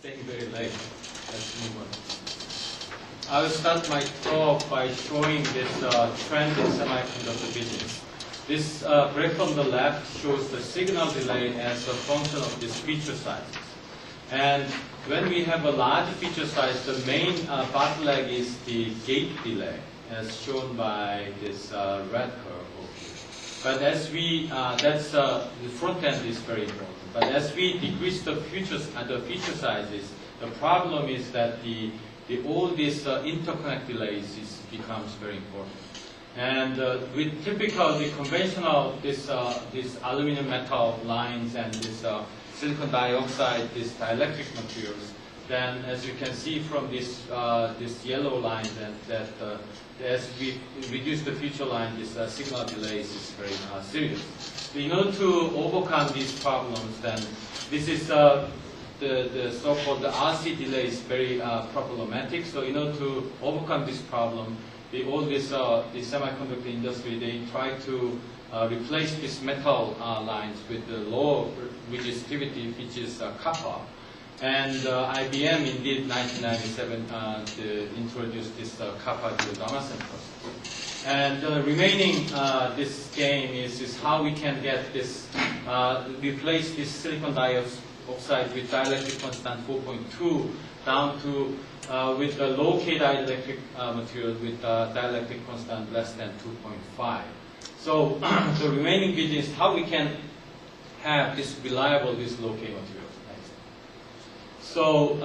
staying very late. Let's move on. I will start my talk by showing this trend in semiconductor business. This graph on the left shows the signal delay as a function of this feature sizes. And when we have a large feature size, the main bottleneck is the gate delay, as shown by this red curve over here. But as we, the front end is very important. But as we decrease the feature sizes, the problem is that all these interconnect delays becomes very important. And with typical, the conventional, this aluminum metal lines and this silicon dioxide, these dielectric materials, then as you can see from this yellow line, that as we reduce the feature line, this signal delays is very serious. So in order to overcome these problems, then this is the so-called RC delay is very problematic. So in order to overcome this problem, the semiconductor industry, they try to replace these metal lines with the low resistivity, which is copper. And IBM indeed 1997 introduced this copper to Damascene process. And remaining this game is how we can get this replace this silicon dioxide with dielectric constant 4.2 down to with the low K dielectric material with dielectric constant less than 2.5. So the remaining bit is how we can have this reliable, this low K materials. So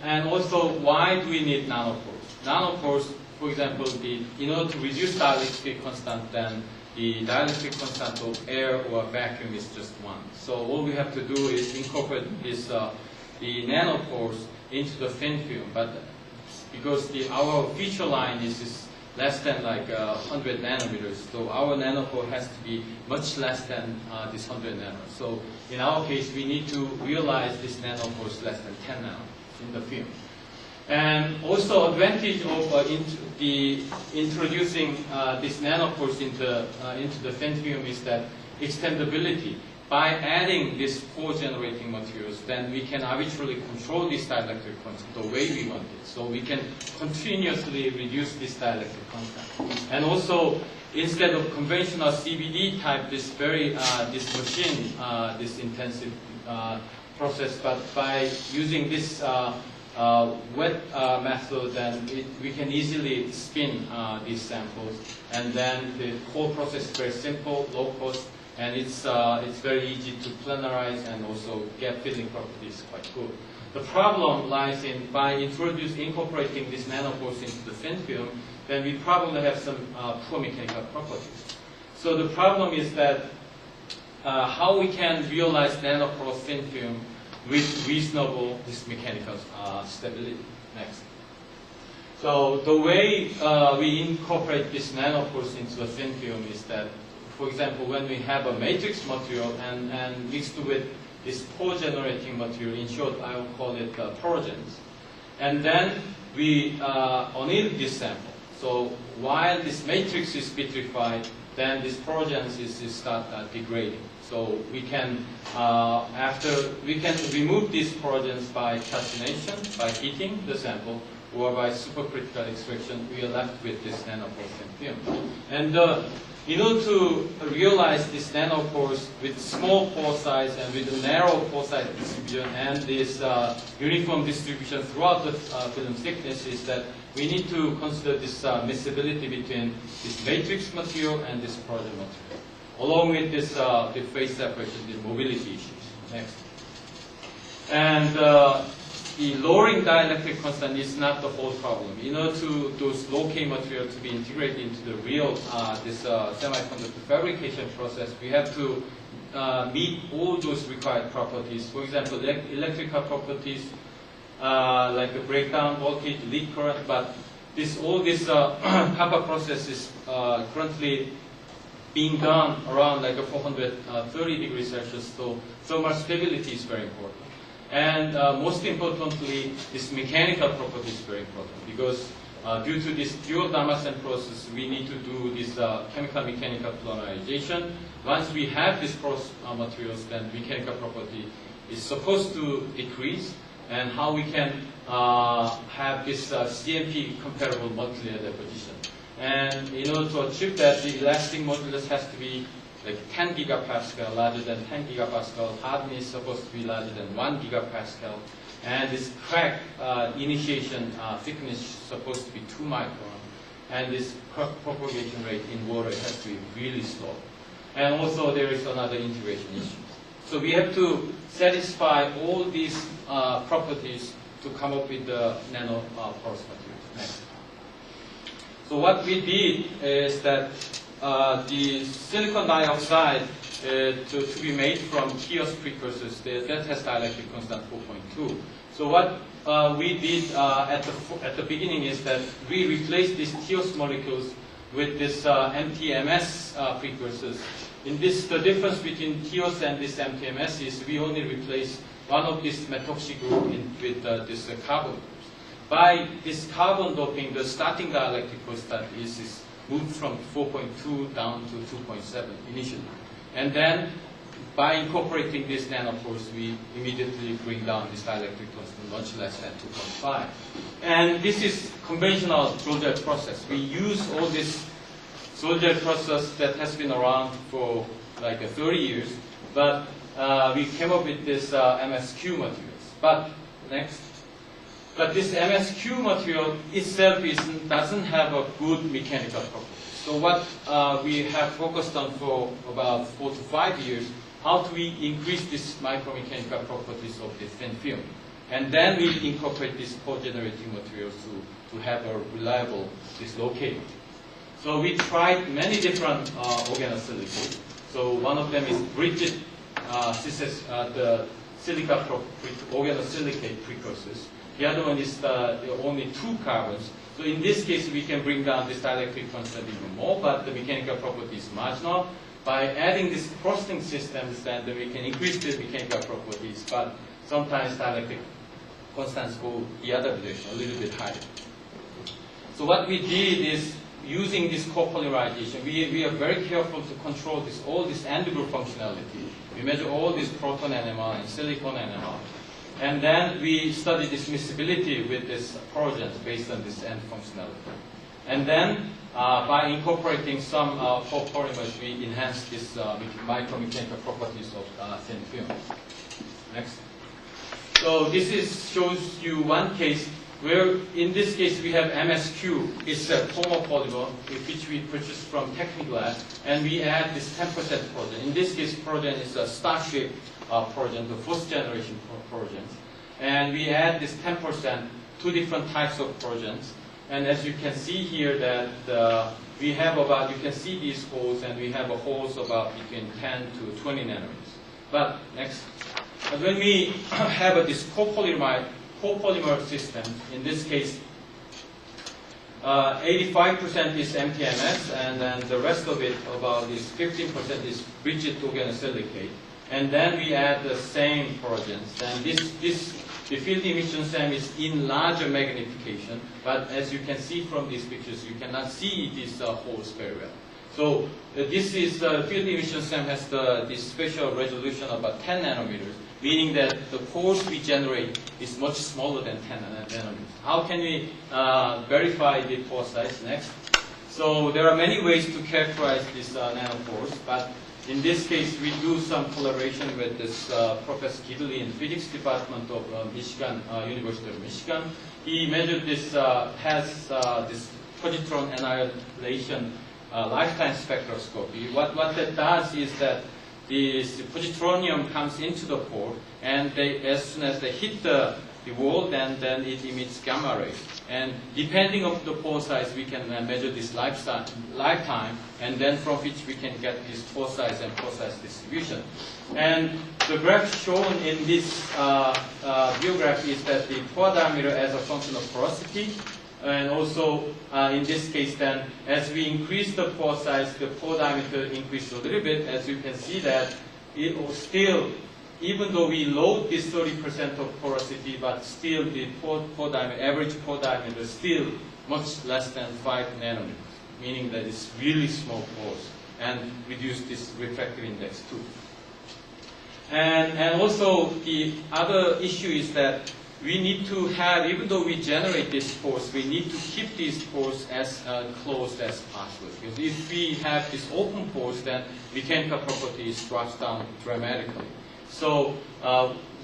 and also, why do we need nanopores? Nanopores, for example, in order to reduce dielectric constant, then the dielectric constant of air or vacuum is just 1. So all we have to do is incorporate this the nanopores into the thin film, but because our feature line is less than like 100 nanometers, so our nanopore has to be much less than this 100 nanometers. So in our case, we need to realize this nanopore is less than 10 nanometers in the film. And also, advantage of introducing these nanopores into the thin film is that extendability. By adding these pore generating materials, then we can arbitrarily control this dielectric constant the way we want it. So we can continuously reduce this dielectric constant. And also, instead of conventional CVD type, this machine, this intensive process, but by using this wet method, then we can easily spin these samples. And then the whole process is very simple, low cost, and it's very easy to planarize and also get filling properties quite good. The problem lies in by incorporating these nanopores into the thin film, then we probably have some poor mechanical properties. So the problem is that how we can realize nanopore thin film with reasonable mechanical stability. Next. So the way we incorporate these nanopores into the thin film is that, for example, when we have a matrix material and mixed with this pore generating material, in short, I will call it porogens. And then we anneal this sample. So while this matrix is vitrified, then this porogens start degrading. So we can remove these porogens by calcination, by heating the sample, or by supercritical extraction. We are left with this nanopore thin film. And in order to realize these nanopores with small pore size and with a narrow pore size distribution and this uniform distribution throughout the film thickness, is that we need to consider this miscibility between this matrix material and this porogen material, along with this the phase separation, the mobility issues. Next. And the lowering dielectric constant is not the whole problem. In order to those low K material to be integrated into the real semiconductor fabrication process, we have to meet all those required properties. For example, electrical properties like the breakdown voltage, lead current. But all this copper process is currently being done around like 430 degrees Celsius. So thermal stability is very important. And most importantly, this mechanical property is very important, because due to this dual Damascene process, we need to do this chemical mechanical planarization. Once we have these materials, then mechanical property is supposed to decrease. and how we can have this CMP comparable multi-layer deposition. And in order to achieve that, the elastic modulus has to be like 10 gigapascal, larger than 10 gigapascal. Hardness is supposed to be larger than 1 gigapascal. And this crack initiation thickness is supposed to be 2 micron. And this propagation rate in water has to be really slow. And also there is another integration issue. So we have to satisfy all these properties to come up with the nano porous materials. Next. So what we did is that the silicon dioxide to be made from TIOS precursors, that has dielectric constant 4.2. So what we did at the beginning is that we replaced these TIOS molecules with this MTMS precursors. In this, the difference between TIOS and this MTMS is we only replace one of this methoxy group with this carbon groups. By this carbon doping, the starting dielectric constant is moved from 4.2 down to 2.7 initially. And then by incorporating this nanopores, we immediately bring down this dielectric constant much less than 2.5. And this is conventional Joule process. We use all this Joule process that has been around for like 30 years, but we came up with this MSQ materials. But next. But this MSQ material itself doesn't have a good mechanical property. So what we have focused on for about 4 to 5 years, how do we increase this micromechanical properties of the thin film? And then we incorporate these co-generating materials to have a reliable dislocating. So we tried many different organosilicate. So one of them is rigid the silica organosilicate precursors. The other one is only 2 carbons. So in this case, we can bring down this dielectric constant even more, but the mechanical property is marginal. By adding these crossing systems, then we can increase the mechanical properties, but sometimes dielectric constants go the other direction, a little bit higher. So what we did is, using this copolymerization, we are very careful to control all this end group functionality. We measure all this proton NMR and silicon NMR. And then we study this miscibility with this porogens based on this end functionality. And then by incorporating some copolymers, we enhance this micromechanical properties of thin film. Next. So this shows you one case where, in this case, we have MSQ. It's a polymer polymer which we purchased from Technical Lab, and we add this 10% porogen. In this case, porogen is a star-shaped porogen, the first generation porogens. And we add this 10%, 2 different types of porogens. And as you can see here that we have about, you can see these holes, and we have a holes about between 10 to 20 nanometers. But next, when we have this copolymer system, in this case, 85% is MTMS, and then the rest of it, about this 15% is rigid organosilicate. And then we add the same porogens. And the field emission SEM is in larger magnification, but as you can see from these pictures, you cannot see these holes very well. So this is the field emission SEM has this special resolution of about 10 nanometers, meaning that the pores we generate is much smaller than 10 nanometers. How can we verify the pore size? Next. So there are many ways to characterize these nanopores, but in this case, we do some collaboration with this Professor Gidley in physics department of Michigan, University of Michigan. He measured this, this positron annihilation lifetime spectroscopy. What that does is that this positronium comes into the pore, and as soon as they hit the wall, then it emits gamma rays. And depending on the pore size, we can measure this lifetime, and then from which we can get this pore size and pore size distribution. And the graph shown in this biograph is that the pore diameter as a function of porosity, and also in this case then, as we increase the pore size, the pore diameter increases a little bit. As you can see that it will still, even though we load this 30% of porosity, but still the pore diameter, average pore diameter is still much less than 5 nanometers, meaning that it's really small pores, and reduce this refractive index too. And also the other issue is that we need to have, even though we generate these pores, we need to keep these pores as closed as possible. Because if we have these open pores, then mechanical properties drops down dramatically. So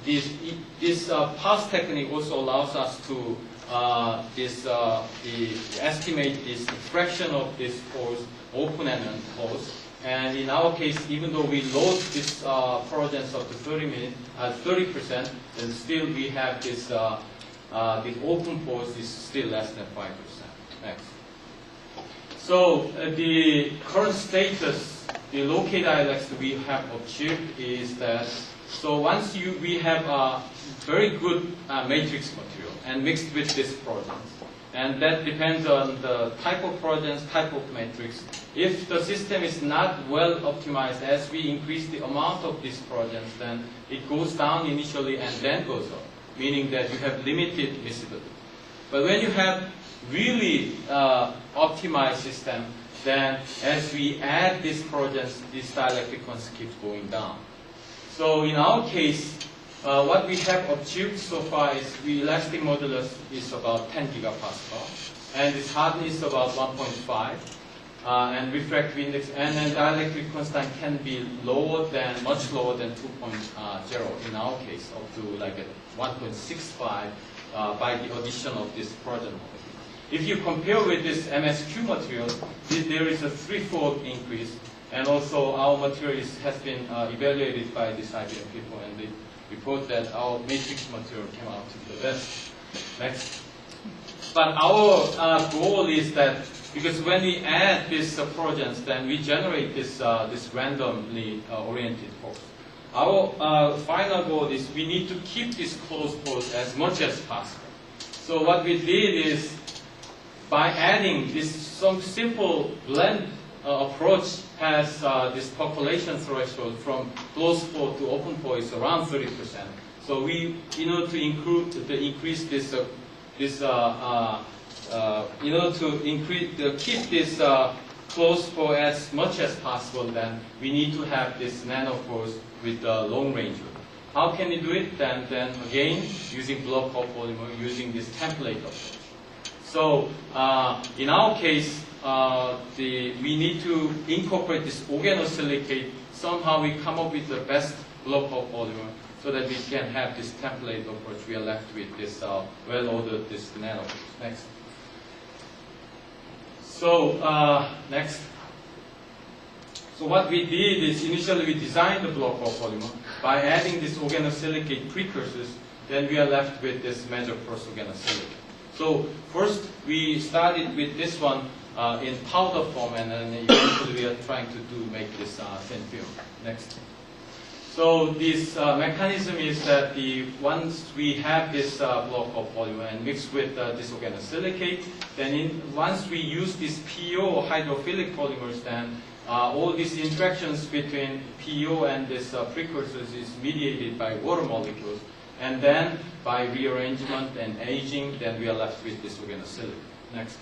this pulse technique also allows us to estimate this fraction of these pores, open and unclosed. And in our case, even though we load this fluorescence up to 30%, then still we have this the open pores is still less than 5%. Next. So the current status, the low-K dielectrics we have achieved is that, so once we have a very good matrix material and mixed with this fluorescence, and that depends on the type of fluorescence, type of matrix. If the system is not well optimized, as we increase the amount of this fluorescence, then it goes down initially and then goes up, meaning that you have limited visibility. But when you have really optimized system, then as we add this fluorescence, this dielectric constant keeps going down. So in our case, what we have achieved so far is the elastic modulus is about 10 gigapascal, and this hardness is about 1.5, and refractive index, and then dielectric constant can be much lower than 2.0 in our case, up to like a 1.65 by the addition of this fluorescent molecule. If you compare with this MSQ material, there is a threefold increase, and also our material has been evaluated by the IBM people, and they report that our matrix material came out to be the best. Next. But our goal is that, because when we add this fluorescence, then we generate this randomly oriented pores. Our final goal is we need to keep these closed pores as much as possible. So what we did is, by adding some simple blend approach has this population threshold from closed pore to open pore is around 30%. So we, in order to increase this, keep this closed pore as much as possible, then we need to have this nanopores with long range. How can we do it? Then again, using block copolymer, using this template approach. So in our case, we need to incorporate this organosilicate. Somehow we come up with the best block copolymer so that we can have this template approach. We are left with this well-ordered this nanopores. Next. So next. So what we did is, initially we designed the block copolymer by adding this organosilicate precursors. Then we are left with this major first organosilicate. So first we started with this one in powder form, and then eventually we are trying to make this thin film. Next. So this mechanism is that once we have this block of polymer and mixed with this organosilicate, then once we use this PO or hydrophilic polymers, then all these interactions between PO and this precursors is mediated by water molecules. And then by rearrangement and aging, then we are left with this organosilicate. Next.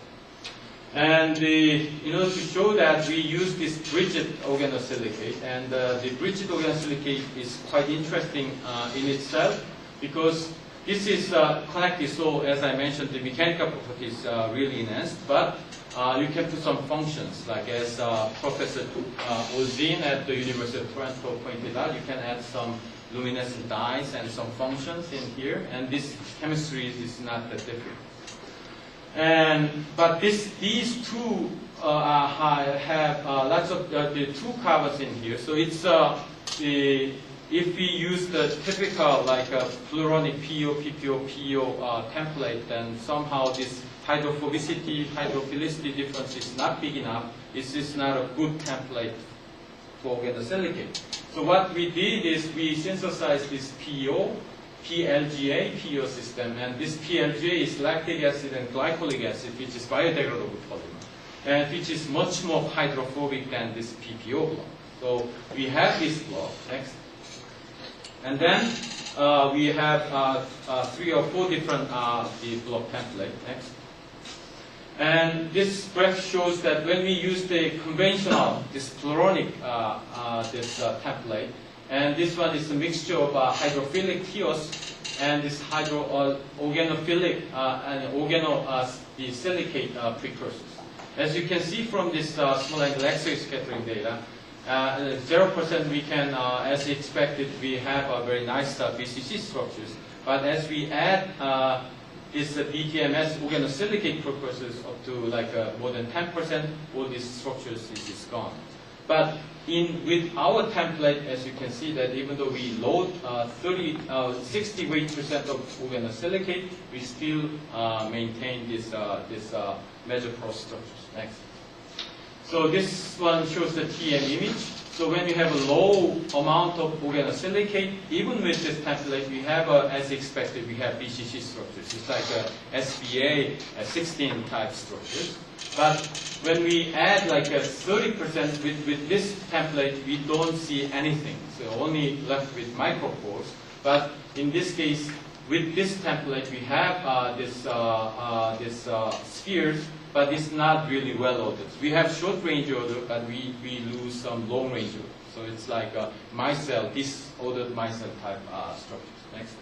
And in order to show that, we use this bridged organosilicate, and the bridged organosilicate is quite interesting in itself, because this is connected. So as I mentioned, the mechanical properties are really enhanced, but you can put some functions, like as Professor Ozin at the University of Toronto pointed out, you can add some luminescent dyes and some functions in here, and this chemistry is not that different. But these two have lots of the two carbons in here. So it's if we use the typical like fluoronic PO, PPO, PO template, then somehow this hydrophilicity difference is not big enough. This is not a good template for organosilicate. So what we did is we synthesized this PO, PLGA PO system, and this PLGA is lactic acid and glycolic acid, which is biodegradable polymer, and which is much more hydrophobic than this PPO block. So we have this block. Next. And then we have 3 or 4 different the block template. Next. And this graph shows that when we use the conventional, this fluoronic template, and this one is a mixture of hydrophilic TIOS and this organophilic and the silicate precursors. As you can see from this small angle X-ray scattering data, 0% we can, as expected, we have a very nice BCC structures. But as we add this BTMS organosilicate precursors up to like more than 10%, all these structures is gone. But with our template, as you can see that even though we load 68% of organosilicate, we still maintain this major pore structures. Next. So this one shows the TM image. So when you have a low amount of organosilicate, even with this template, we have, as expected, we have BCC structures. It's like a SBA 16 type structures. But when we add like a 30% with this template, we don't see anything. So only left with micropores. But in this case, with this template, we have this spheres, but it's not really well ordered. We have short range order, but we lose some long range order. So it's like a micelle, disordered micelle type structures. Next.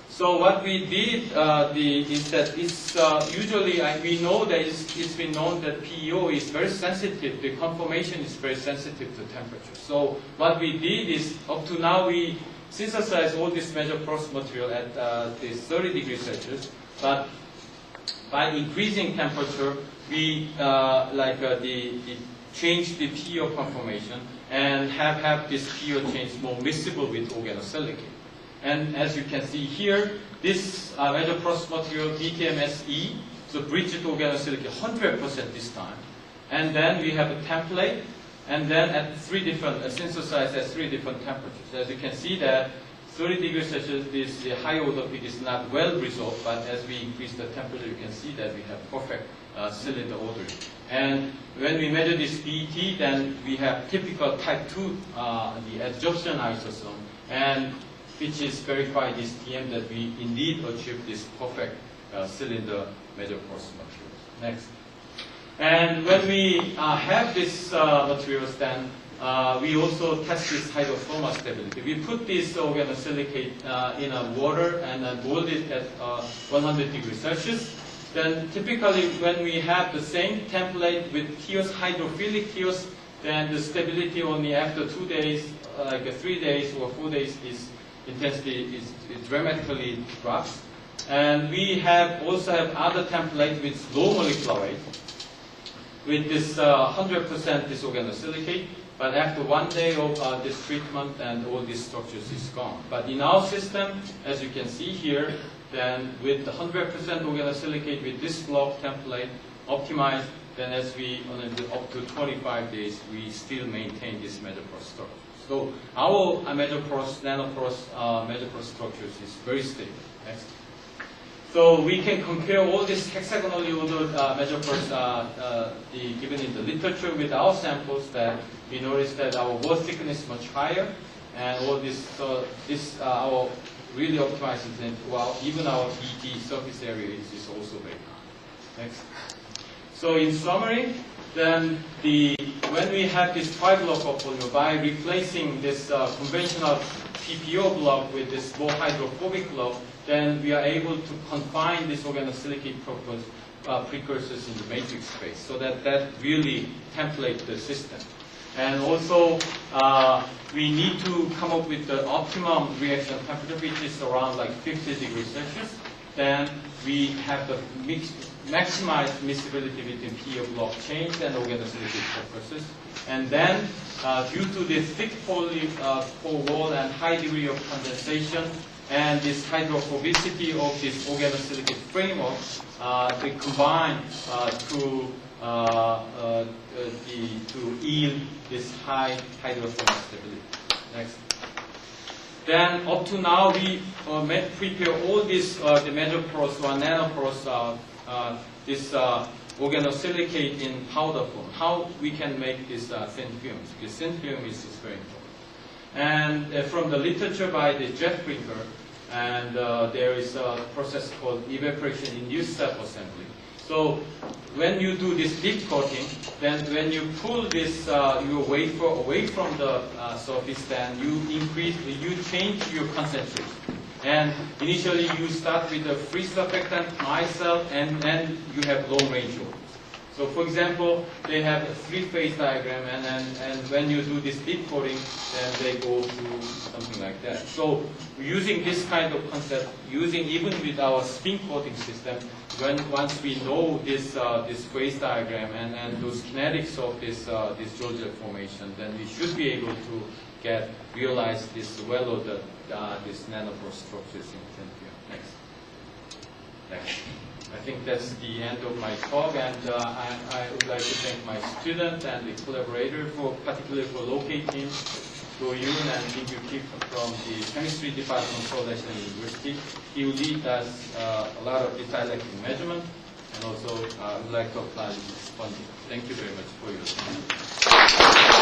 So what we did is that usually we know that it's been known that PEO is very sensitive. The conformation is very sensitive to temperature. So what we did is up to now we synthesize all this major porous material at this 30 degrees Celsius, but by increasing temperature, we change the PEO conformation and have this PEO change more miscible with organosilicate. And as you can see here, this major porous material BTMSE, so bridged organosilicate 100% this time. And then we have a template, and then at synthesized at 3 different temperatures. As you can see that 30 degrees Celsius, this high order peak is not well resolved, but as we increase the temperature, you can see that we have perfect cylinder ordering. And when we measure this BT, then we have typical type 2, the adsorption isosome, and which is verified this TM that we indeed achieve this perfect cylinder major porous materials. Next. And when we have this materials, then we also test this hydrothermal stability. We put this organosilicate in a water and then mold it at 100 degrees Celsius. Then typically when we have the same template with TEOS, hydrophilic TEOS, then the stability only after 2 days, like 3 days or 4 days, is intensity is dramatically drops. And we also have other template with low molecular weight with this 100% this organosilicate. But after 1 day of this treatment, and all these structures is gone. But in our system, as you can see here, then with the 100% organosilicate with this block template optimized, then as we up to 25 days, we still maintain this major porous structure. So our major porous, nanoporous major porous structures is very stable. Next. So we can compare all these hexagonally ordered major porous given in the literature with our samples. That we notice that our wall thickness is much higher, and all this our really optimized intent, while even our BT surface area is also very high. Next. So in summary, then when we have this 5-block portfolio, by replacing this conventional PPO block with this more hydrophobic block, then we are able to confine this organosilicate precursors in the matrix space, so that really template the system. And also, we need to come up with the optimum reaction temperature, which is around like 50 degrees Celsius. Then we have the maximized miscibility between PEO block change and organosilicate precursors. And then, due to the thick pore wall and high degree of condensation, and this hydrophobicity of this organosilicate framework, they combine to yield this high hydrothermal stability. Next. Then up to now we prepare all this the major porous or nanoporous this organosilicate in powder form. How we can make this thin films? Because thin film is very important. And from the literature by the Jeff Brinker, and there is a process called evaporation-induced self-assembly. So when you do this deep coating, then when you pull this your wafer away from the surface, then you change your concentration. And initially you start with a free surfactant micelle, and then you have long range orders. So for example, they have a three-phase diagram, and when you do this deep coating, then they go through something like that. So using this kind of concept, using even with our spin coating system, once we know this phase diagram and those kinetics of this Georgia formation, then we should be able to realize this well-ordered this nanopore structures in thin film. Next. I think that's the end of my talk, and I would like to thank my student and the collaborator particularly for locating Do-Yoon and Kim Yu-Kip from the chemistry department of Seoul National University. He will lead us a lot of dielectric measurement, and also I would like to apply this funding. Thank you very much for your time.